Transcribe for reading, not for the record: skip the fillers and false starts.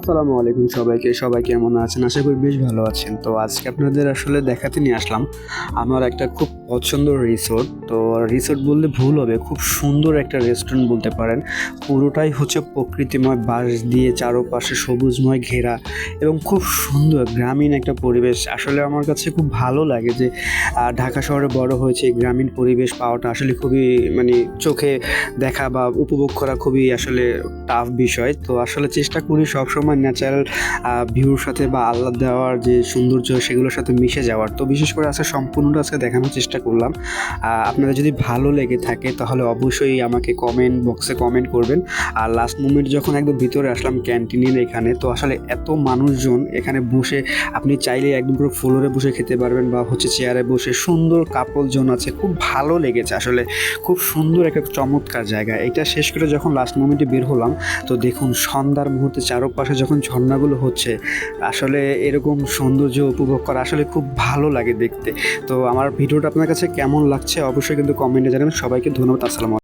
আসসালামু আলাইকুম সবাইকে। সবাই কেমন আছেন? আশা করি বেশ ভালো আছেন। তো আজকে আপনাদের আসলে দেখাতে নিয়ে আসলাম আমার একটা খুব পছন্দের রিসোর্ট। তো রিসোর্ট বললে ভুল হবে, খুব সুন্দর একটা রেস্টুরেন্ট বলতে পারেন। পুরোটাই হচ্ছে প্রকৃতিময়, বাঁশ দিয়ে চারপাশে সবুজময় ঘেরা এবং খুব সুন্দর গ্রামীণ একটা পরিবেশ। আসলে আমার কাছে খুব ভালো লাগে যে ঢাকা শহরে বড় হয়েছে, এই গ্রামীণ পরিবেশ পাওয়াটা আসলে খুবই মানে চোখে দেখা বা উপভোগ করা খুবই আসলে টাফ বিষয়। তো আসলে চেষ্টা করি সবসময় ন্যাচারাল ভিউর সাথে বা আহ্লাদ দেওয়ার যে সৌন্দর্য সেগুলোর সাথে মিশে যাওয়ার। তো বিশেষ করে আজকে সম্পূর্ণটা আজকে দেখানোর চেষ্টা করলাম। আপনাদের যদি ভালো লেগে থাকে তাহলে অবশ্যই আমাকে কমেন্ট বক্সে কমেন্ট করবেন। আর লাস্ট মোমেন্ট যখন একদম ভিতরে আসলাম ক্যান্টিনের এখানে, তো আসলে এত মানুষজন এখানে বসে আপনি চাইলে একদম পুরো ফ্লোরে বসে খেতে পারবেন বা হচ্ছে চেয়ারে বসে, সুন্দর কাপল জোন আছে, খুব ভালো লেগেছে আসলে। খুব সুন্দর একটা চমৎকার জায়গা। এটা শেষ করে যখন লাস্ট মোমেন্টে বের হলাম, তো দেখুন সন্ধ্যার মুহূর্তে চারপাশে যখন ঝর্ণাগুলো হচ্ছে, আসলে এরকম সৌন্দর্য উপভোগ করা আসলে খুব ভালো লাগে দেখতে। তো আমার ভিডিওটা আপনার কাছে কেমন লাগছে অবশ্যই কিন্তু কমেন্টে জানাবেন। সবাইকে ধন্যবাদ। আসসালামু আলাইকুম।